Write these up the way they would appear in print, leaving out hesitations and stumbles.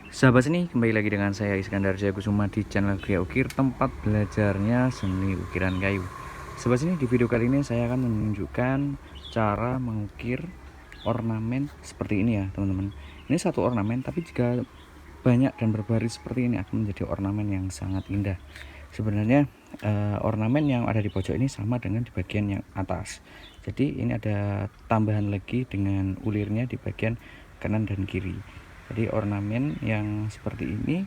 Sahabat seni, kembali lagi dengan saya Iskandar Jayakusuma di channel Gria Ukir, tempat belajarnya seni ukiran kayu. Sahabat seni, di video kali ini saya akan menunjukkan cara mengukir ornamen seperti ini ya teman-teman. Ini satu ornamen, tapi jika banyak dan berbaris seperti ini akan menjadi ornamen yang sangat indah. Sebenarnya ornamen yang ada di pojok ini sama dengan di bagian yang atas. Jadi ini ada tambahan lagi dengan ulirnya di bagian kanan dan kiri. Jadi ornamen yang seperti ini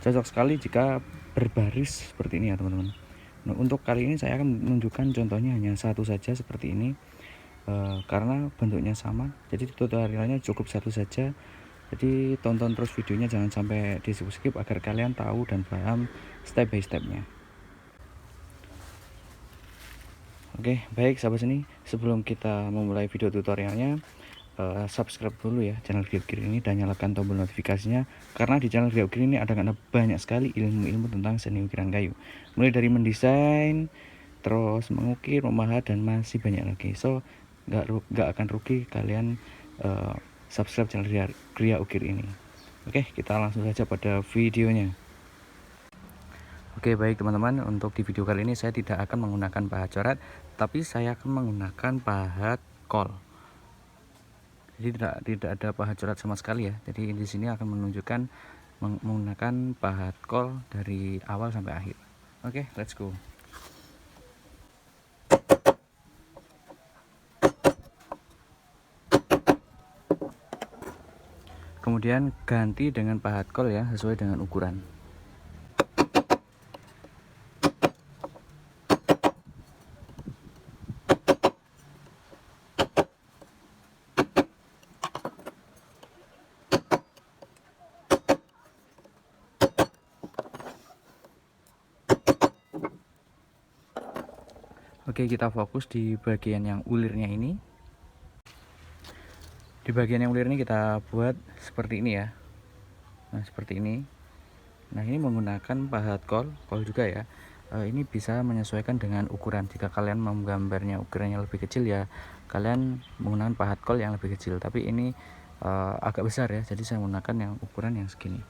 cocok sekali jika berbaris seperti ini ya teman-teman. Nah, untuk kali ini saya akan menunjukkan contohnya hanya satu saja seperti ini, karena bentuknya sama. Jadi tutorialnya cukup satu saja. Jadi tonton terus videonya, jangan sampai di skip agar kalian tahu dan paham step by stepnya. Oke, baik sahabat seni, sebelum kita memulai video tutorialnya, subscribe dulu ya channel Gria Ukir ini dan nyalakan tombol notifikasinya, karena di channel Gria Ukir ini ada banyak sekali ilmu-ilmu tentang seni ukiran kayu, mulai dari mendesain, terus mengukir, memahat, dan masih banyak lagi. So nggak akan rugi kalian subscribe channel Gria Ukir ini. Oke, kita langsung saja pada videonya. Oke, baik teman-teman, untuk di video kali ini saya tidak akan menggunakan pahat coret, tapi saya akan menggunakan pahat kol. Jadi tidak ada pahat coret sama sekali ya. Jadi di sini akan menunjukkan menggunakan pahat kol dari awal sampai akhir. Oke, let's go. Kemudian ganti dengan pahat kol ya, sesuai dengan ukuran. Oke, kita fokus di bagian yang ulirnya ini. Di bagian yang ulir ini kita buat seperti ini ya. Nah, seperti ini. Nah, ini menggunakan pahat kol juga ya. Ini bisa menyesuaikan dengan ukuran. Jika kalian menggambarnya ukurannya lebih kecil ya, kalian menggunakan pahat kol yang lebih kecil. Tapi ini agak besar ya, jadi saya menggunakan yang ukuran yang segini.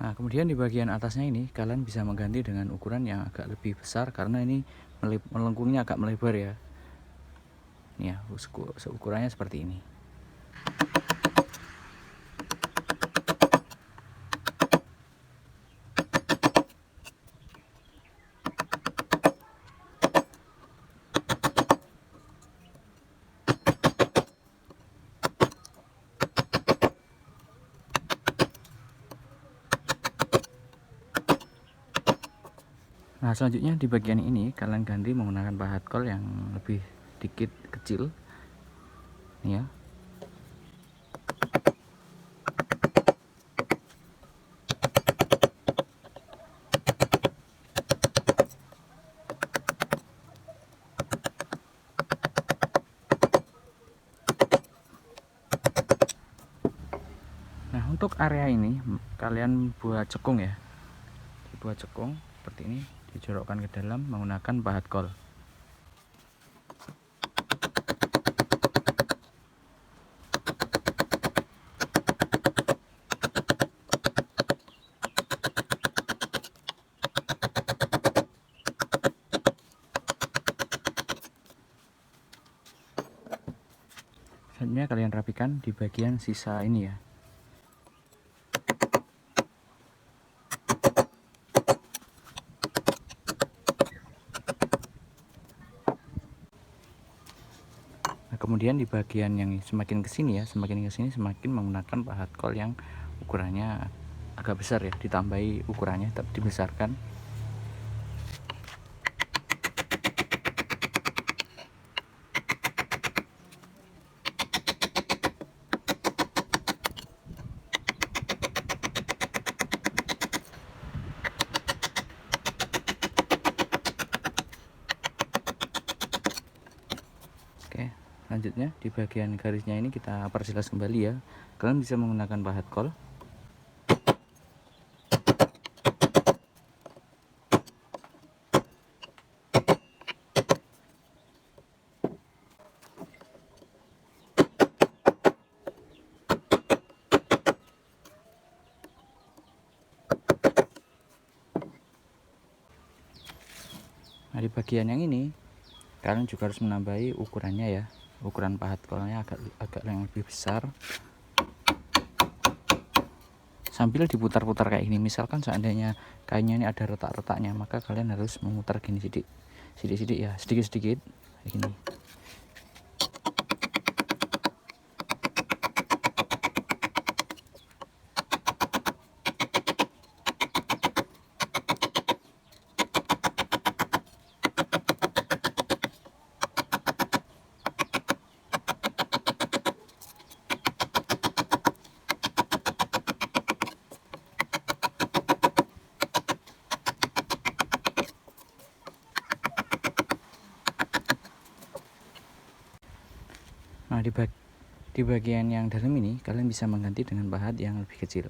Nah, kemudian di bagian atasnya ini kalian bisa mengganti dengan ukuran yang agak lebih besar, karena ini melengkungnya agak melebar ya. Nih ya, ukurannya seperti ini. Nah, selanjutnya di bagian ini kalian ganti menggunakan pahat kol yang lebih dikit kecil. Nih ya. Nah, untuk area ini kalian buat cekung ya. Dibuat cekung seperti ini, dijorokkan ke dalam menggunakan pahat kol. Selanjutnya kalian rapikan di bagian sisa ini ya. Nah, kemudian di bagian yang semakin kesini ya, semakin menggunakan pahat kol yang ukurannya agak besar ya, ditambahi ukurannya, tapi dibesarkan. Selanjutnya di bagian garisnya ini kita perjelas kembali ya. Kalian bisa menggunakan pahat kol. Nah, di bagian yang ini kalian juga harus menambahi ukurannya ya. Ukuran pahat kolnya agak yang lebih besar. Sambil diputar-putar kayak gini. Misalkan seandainya kainnya ini ada retak-retaknya, maka kalian harus memutar gini sedikit ya, sedikit-sedikit kayak gini. Nah, di bagian yang dalam ini kalian bisa mengganti dengan pahat yang lebih kecil.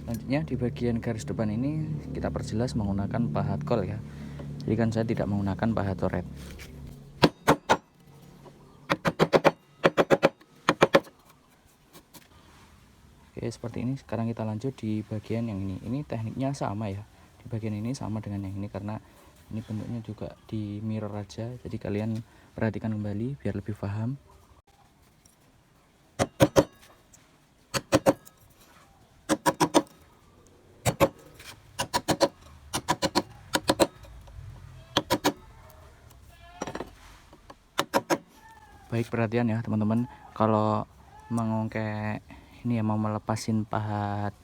Selanjutnya di bagian garis depan ini kita perjelas menggunakan pahat kol ya. Jadi kan saya tidak menggunakan pahat oret. Oke, seperti ini. Sekarang kita lanjut di bagian yang ini. Ini tekniknya sama ya. Di bagian ini sama dengan yang ini karena ini bentuknya juga di mirror aja. Jadi kalian perhatikan kembali biar lebih paham. Baik, perhatian ya teman-teman, kalau mengongkek ini ya, mau melepasin pahat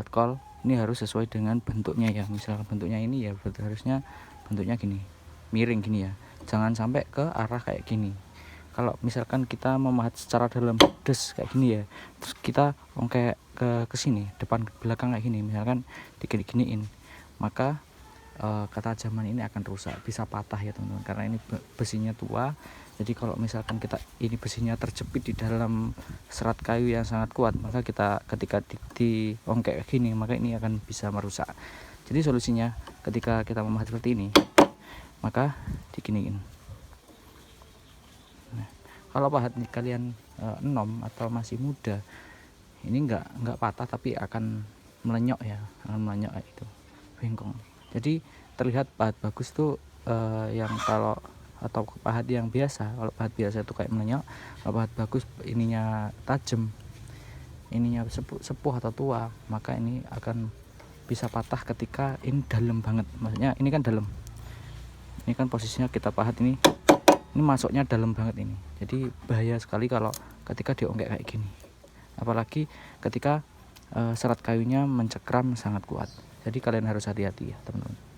kol ini harus sesuai dengan bentuknya ya. Misalnya bentuknya ini ya harusnya bentuknya gini, miring gini ya, jangan sampai ke arah kayak gini. Kalau misalkan kita memahat secara dalam des kayak gini ya, terus kita ongkek ke sini depan belakang kayak gini, misalkan digini-giniin, maka ketajaman ini akan rusak, bisa patah ya teman-teman, karena ini besinya tua. Jadi kalau misalkan kita ini besinya terjepit di dalam serat kayu yang sangat kuat, maka kita ketika di ongkek gini, maka ini akan bisa merusak. Jadi solusinya ketika kita memahat seperti ini, maka diginiin. Nah, kalau pahat kalian enom atau masih muda, ini enggak patah tapi akan melenyok ya, akan melenyok itu, bengkong. Jadi terlihat pahat bagus tuh yang kalau atau pahat yang biasa, kalau pahat biasa itu kayak melenyok. Kalau pahat bagus ininya tajam, ininya sepuh atau tua, maka ini akan bisa patah ketika ini dalam banget. Maksudnya ini kan dalam, ini kan posisinya kita pahat ini masuknya dalam banget ini. Jadi bahaya sekali kalau ketika diongkek kayak gini, apalagi ketika serat kayunya mencekram sangat kuat. Jadi kalian harus hati-hati ya teman-teman.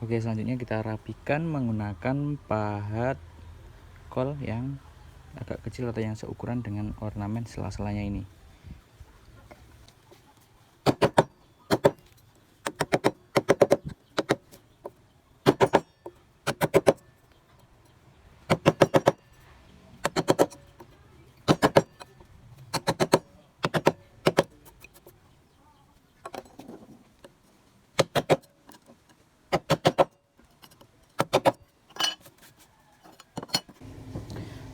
Oke, selanjutnya kita rapikan menggunakan pahat kol yang agak kecil atau yang seukuran dengan ornamen sela-selanya ini.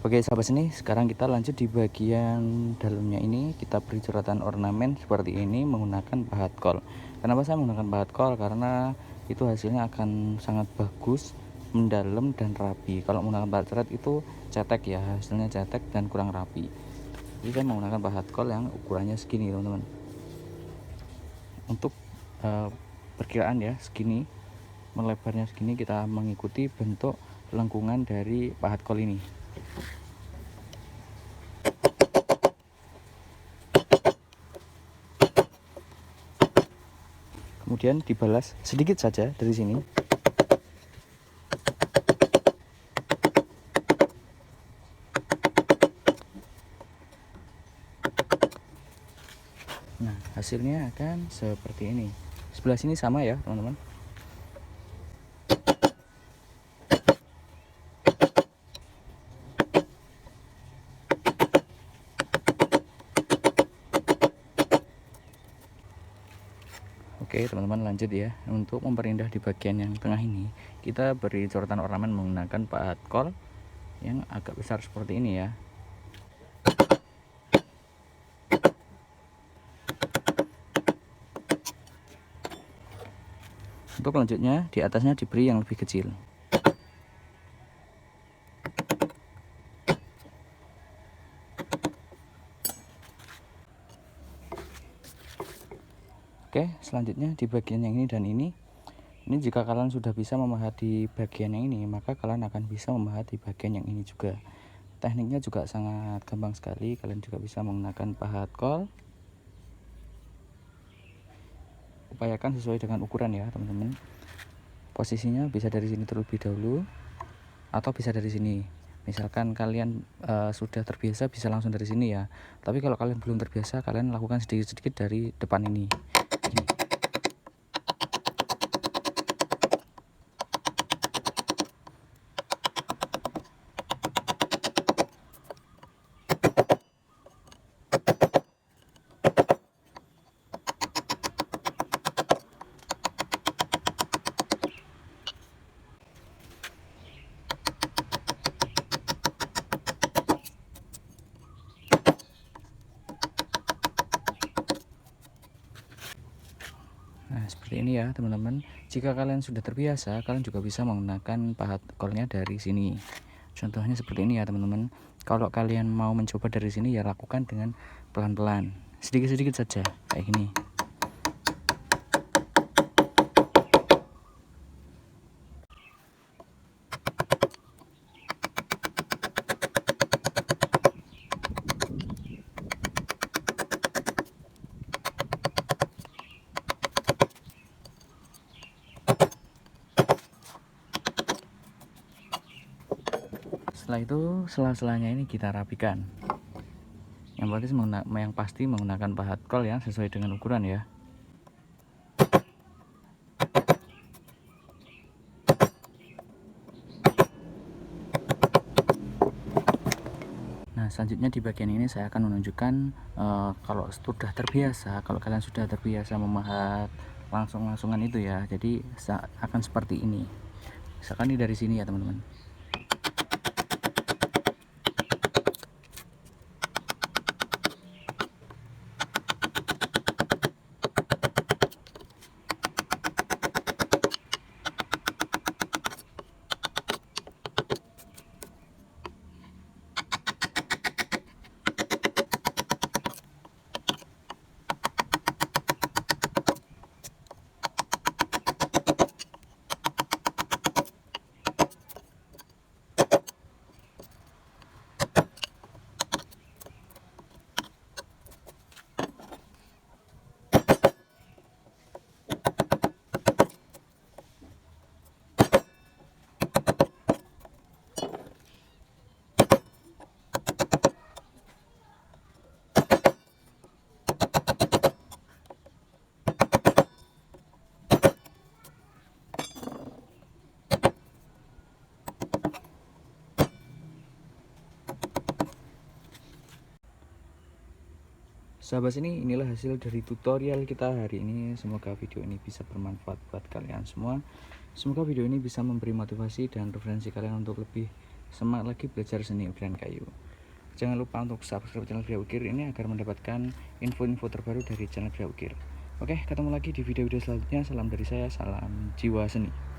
Oke sahabat seni, sekarang kita lanjut di bagian dalamnya ini. Kita beri coretan ornamen seperti ini menggunakan pahat kol. Kenapa saya menggunakan pahat kol? Karena itu hasilnya akan sangat bagus, mendalam dan rapi. Kalau menggunakan pahat coret itu cetek ya, hasilnya cetek dan kurang rapi. Jadi saya menggunakan pahat kol yang ukurannya segini teman-teman. Untuk perkiraan ya segini, melebarnya segini, kita mengikuti bentuk lengkungan dari pahat kol ini. Kemudian dibalas sedikit saja dari sini. Nah, hasilnya akan seperti ini. Sebelah sini sama ya, teman-teman. Oke teman-teman, lanjut ya. Untuk memperindah di bagian yang tengah ini, kita beri coretan ornamen menggunakan pahat kol yang agak besar seperti ini ya. Untuk selanjutnya di atasnya diberi yang lebih kecil. Oke, selanjutnya di bagian yang ini dan ini jika kalian sudah bisa memahat di bagian yang ini, maka kalian akan bisa memahat di bagian yang ini juga. Tekniknya juga sangat gampang sekali, kalian juga bisa menggunakan pahat kol. Upayakan sesuai dengan ukuran ya teman-teman. Posisinya bisa dari sini terlebih dahulu atau bisa dari sini. Misalkan kalian sudah terbiasa, bisa langsung dari sini ya. Tapi kalau kalian belum terbiasa, kalian lakukan sedikit-sedikit dari depan ini. Nah seperti ini ya teman-teman. Jika kalian sudah terbiasa, kalian juga bisa menggunakan pahat kolnya dari sini. Contohnya seperti ini ya teman-teman. Kalau kalian mau mencoba dari sini ya lakukan dengan pelan-pelan, sedikit-sedikit saja kayak gini. Setelah itu sela-selanya ini kita rapikan. Yang pasti menggunakan pahat kol yang sesuai dengan ukuran ya. Nah selanjutnya di bagian ini saya akan menunjukkan kalau sudah terbiasa, kalau kalian sudah terbiasa memahat langsung-langsungan itu ya, jadi akan seperti ini. Misalkan ini dari sini ya teman-teman. Sahabat seni, inilah hasil dari tutorial kita hari ini. Semoga video ini bisa bermanfaat buat kalian semua. Semoga video ini bisa memberi motivasi dan referensi kalian untuk lebih semangat lagi belajar seni ukiran kayu. Jangan lupa untuk subscribe channel Gria Ukir ini agar mendapatkan info-info terbaru dari channel Gria Ukir. Oke, ketemu lagi di video-video selanjutnya. Salam dari saya, salam jiwa seni.